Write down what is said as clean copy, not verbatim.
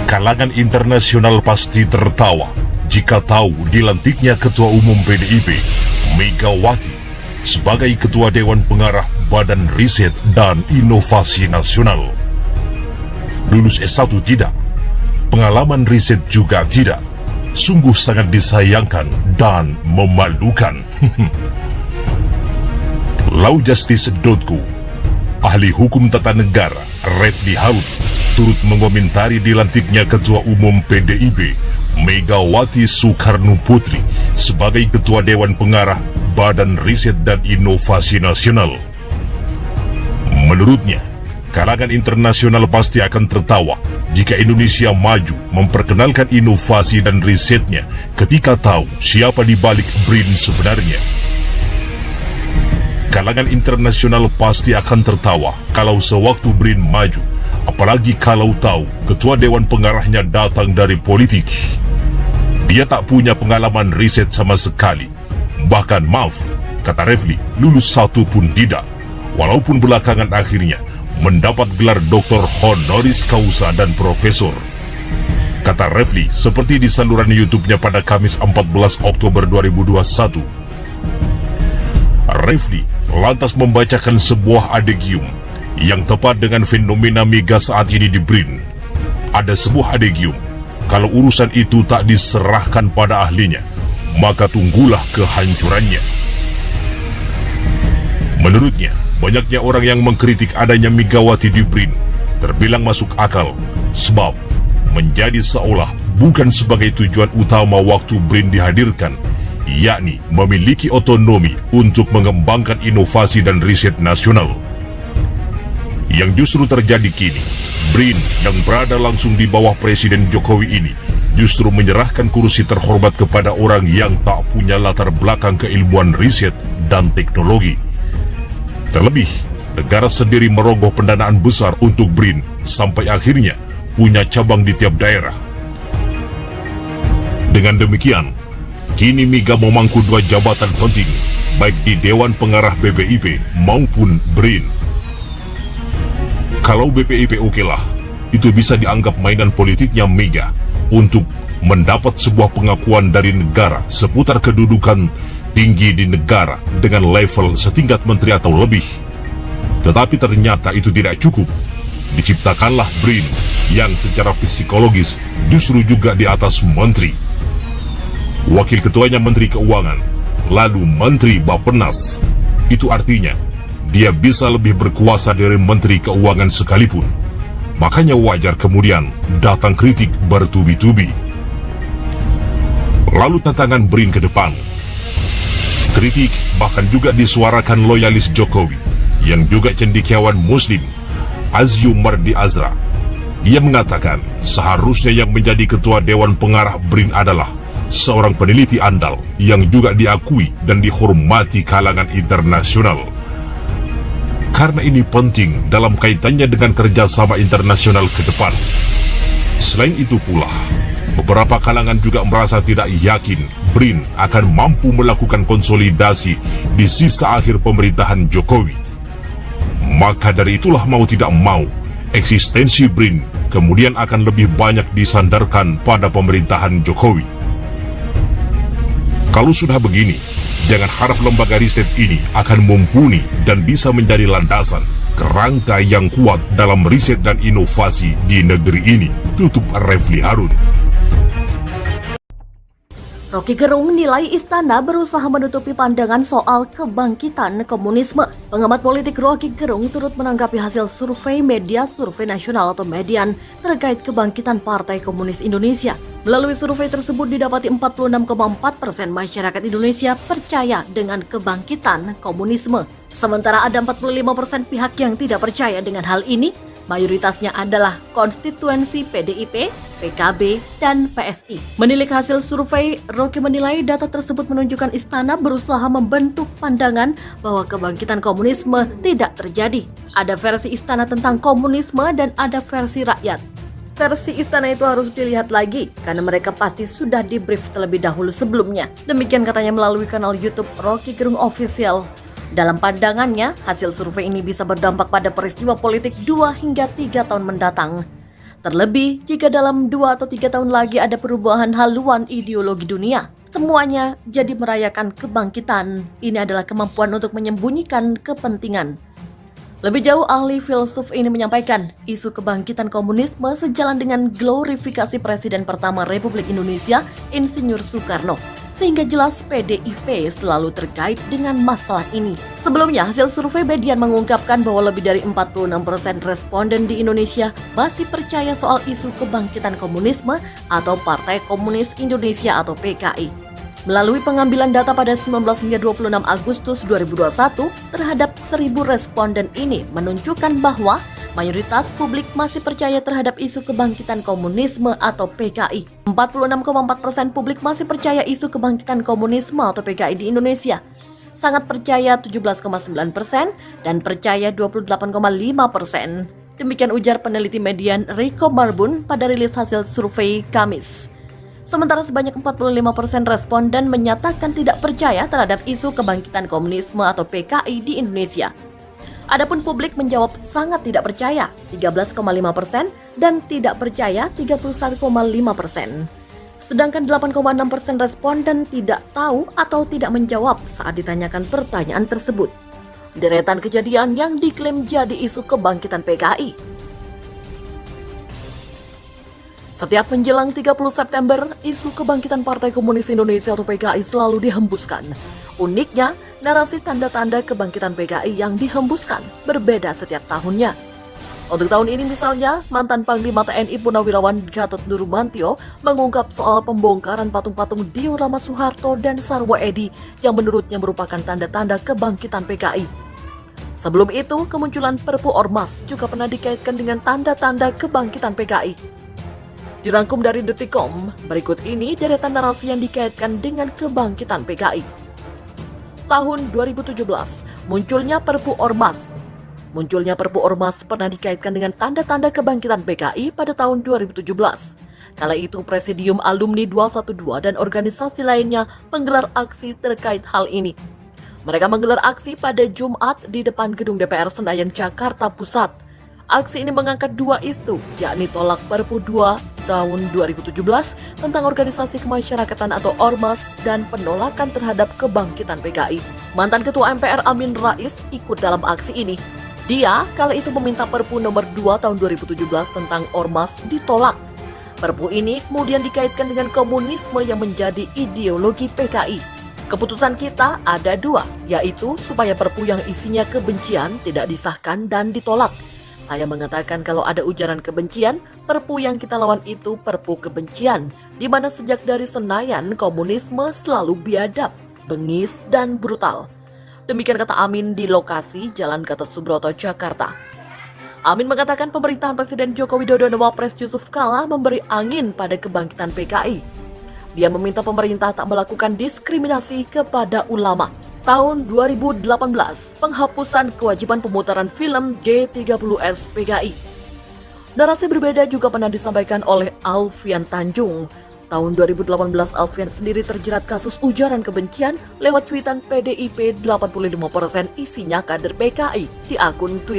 Kalangan internasional pasti tertawa jika tahu dilantiknya Ketua Umum PDIP, Megawati, sebagai Ketua Dewan Pengarah Badan Riset dan Inovasi Nasional. Lulus S1 tidak, pengalaman riset juga tidak. Sungguh sangat disayangkan dan memalukan. Laujustice.co, ahli hukum tata negara Refli Harun turut mengomentari dilantiknya Ketua Umum PDIP Megawati Soekarno Putri sebagai Ketua Dewan Pengarah Badan Riset dan Inovasi Nasional. Menurutnya, kalangan internasional pasti akan tertawa jika Indonesia maju memperkenalkan inovasi dan risetnya ketika tahu siapa di balik BRIN sebenarnya. Kalangan internasional pasti akan tertawa kalau sewaktu BRIN maju, apalagi kalau tahu Ketua Dewan Pengarahnya datang dari politik. Dia tak punya pengalaman riset sama sekali. Bahkan maaf, kata Refli, lulus satu pun tidak. Walaupun belakangan akhirnya mendapat gelar doktor honoris causa dan profesor. Kata Refli seperti di saluran YouTube-nya pada Kamis 14 Oktober 2021. Refli lantas membacakan sebuah adegium yang tepat dengan fenomena mega saat ini di BRIN. Ada sebuah adegium, kalau urusan itu tak diserahkan pada ahlinya, maka tunggulah kehancurannya. Menurutnya, banyaknya orang yang mengkritik adanya Megawati di BRIN terbilang masuk akal, sebab menjadi seolah bukan sebagai tujuan utama waktu BRIN dihadirkan, yakni memiliki otonomi untuk mengembangkan inovasi dan riset nasional. Yang justru terjadi kini, BRIN yang berada langsung di bawah Presiden Jokowi ini justru menyerahkan kursi terhormat kepada orang yang tak punya latar belakang keilmuan riset dan teknologi. Terlebih, negara sendiri merogoh pendanaan besar untuk BRIN sampai akhirnya punya cabang di tiap daerah. Dengan demikian, kini Mega memangku dua jabatan penting, baik di Dewan Pengarah BPIP maupun BRIN. Kalau BPIP okelah, itu bisa dianggap mainan politiknya Mega untuk mendapat sebuah pengakuan dari negara seputar kedudukan tinggi di negara dengan level setingkat menteri atau lebih. Tetapi ternyata itu tidak cukup. Diciptakanlah BRIN yang secara psikologis justru juga di atas menteri. Wakil ketuanya Menteri Keuangan, lalu Menteri Bappenas. Itu artinya dia bisa lebih berkuasa dari Menteri Keuangan sekalipun. Makanya wajar kemudian datang kritik bertubi-tubi. Lalu tantangan BRIN ke depan. Kritik bahkan juga disuarakan loyalis Jokowi yang juga cendekiawan Muslim, Azyu Mardi Azra. Ia mengatakan seharusnya yang menjadi Ketua Dewan Pengarah BRIN adalah seorang peneliti andal yang juga diakui dan dihormati kalangan internasional. Karena ini penting dalam kaitannya dengan kerjasama internasional ke depan. Selain itu pula, beberapa kalangan juga merasa tidak yakin BRIN akan mampu melakukan konsolidasi di sisa akhir pemerintahan Jokowi. Maka dari itulah mau tidak mau, eksistensi BRIN kemudian akan lebih banyak disandarkan pada pemerintahan Jokowi. Kalau sudah begini, jangan harap lembaga riset ini akan mumpuni dan bisa menjadi landasan, kerangka yang kuat dalam riset dan inovasi di negeri ini, tutup Refli Harun. Rocky Gerung menilai istana berusaha menutupi pandangan soal kebangkitan komunisme. Pengamat politik Rocky Gerung turut menanggapi hasil survei media survei nasional atau Median terkait kebangkitan Partai Komunis Indonesia. Melalui survei tersebut didapati 46,4% masyarakat Indonesia percaya dengan kebangkitan komunisme. Sementara ada 45% pihak yang tidak percaya dengan hal ini. Mayoritasnya adalah konstituensi PDIP, PKB, dan PSI. Menilik hasil survei, Rocky menilai data tersebut menunjukkan istana berusaha membentuk pandangan bahwa kebangkitan komunisme tidak terjadi. Ada versi istana tentang komunisme dan ada versi rakyat. Versi istana itu harus dilihat lagi karena mereka pasti sudah di-brief terlebih dahulu sebelumnya. Demikian katanya melalui kanal YouTube Rocky Gerung Official. Dalam pandangannya, hasil survei ini bisa berdampak pada peristiwa politik 2 hingga 3 tahun mendatang. Terlebih jika dalam 2 atau 3 tahun lagi ada perubahan haluan ideologi dunia. Semuanya jadi merayakan kebangkitan. Ini adalah kemampuan untuk menyembunyikan kepentingan. Lebih jauh, ahli filsuf ini menyampaikan, isu kebangkitan komunisme sejalan dengan glorifikasi Presiden pertama Republik Indonesia, Insinyur Soekarno, sehingga jelas PDIP selalu terkait dengan masalah ini. Sebelumnya, hasil survei Median mengungkapkan bahwa lebih dari 46% responden di Indonesia masih percaya soal isu kebangkitan komunisme atau Partai Komunis Indonesia atau PKI. Melalui pengambilan data pada 19 hingga 26 Agustus 2021 terhadap 1.000 responden ini menunjukkan bahwa mayoritas publik masih percaya terhadap isu kebangkitan komunisme atau PKI. 46,4% publik masih percaya isu kebangkitan komunisme atau PKI di Indonesia. Sangat percaya 17,9% dan percaya 28,5%. Demikian ujar peneliti Median Rico Marbun pada rilis hasil survei Kamis. Sementara sebanyak 45% responden menyatakan tidak percaya terhadap isu kebangkitan komunisme atau PKI di Indonesia. Adapun publik menjawab sangat tidak percaya 13,5% dan tidak percaya 31,5%. Sedangkan 8,6% responden tidak tahu atau tidak menjawab saat ditanyakan pertanyaan tersebut. Deretan kejadian yang diklaim jadi isu kebangkitan PKI. Setiap menjelang 30 September, isu kebangkitan Partai Komunis Indonesia atau PKI selalu dihembuskan. Uniknya, narasi tanda-tanda kebangkitan PKI yang dihembuskan berbeda setiap tahunnya. Untuk tahun ini misalnya, mantan Panglima TNI Purnawirawan Gatot Nurmantio mengungkap soal pembongkaran patung-patung diorama Soeharto dan Sarwo Edi yang menurutnya merupakan tanda-tanda kebangkitan PKI. Sebelum itu, kemunculan Perpu Ormas juga pernah dikaitkan dengan tanda-tanda kebangkitan PKI. Dirangkum dari Detikcom, berikut ini deretan narasi yang dikaitkan dengan kebangkitan PKI. Tahun 2017, munculnya Perpu Ormas. Munculnya Perpu Ormas pernah dikaitkan dengan tanda-tanda kebangkitan PKI pada tahun 2017. Kala itu Presidium Alumni 212 dan organisasi lainnya menggelar aksi terkait hal ini. Mereka menggelar aksi pada Jumat di depan gedung DPR Senayan, Jakarta Pusat. Aksi ini mengangkat 2 isu, yakni tolak Perpu 2 tahun 2017 tentang organisasi kemasyarakatan atau Ormas dan penolakan terhadap kebangkitan PKI. Mantan Ketua MPR Amin Rais ikut dalam aksi ini. Dia kala itu meminta Perpu nomor 2 tahun 2017 tentang Ormas ditolak. Perpu ini kemudian dikaitkan dengan komunisme yang menjadi ideologi PKI. Keputusan kita ada 2, yaitu supaya Perpu yang isinya kebencian tidak disahkan dan ditolak. Saya mengatakan kalau ada ujaran kebencian, Perpu yang kita lawan itu Perpu kebencian, di mana sejak dari Senayan komunisme selalu biadab, bengis, dan brutal. Demikian kata Amin di lokasi Jalan Gatot Subroto, Jakarta. Amin mengatakan pemerintahan Presiden Joko Widodo dan Wapres Yusuf Kala memberi angin pada kebangkitan PKI. Dia meminta pemerintah tak melakukan diskriminasi kepada ulama. Tahun 2018, penghapusan kewajiban pemutaran film G30S PKI. Narasi berbeda juga pernah disampaikan oleh Alfian Tanjung. Tahun 2018, Alfian sendiri terjerat kasus ujaran kebencian lewat tweetan PDIP 85% isinya kader PKI di akun Twitter.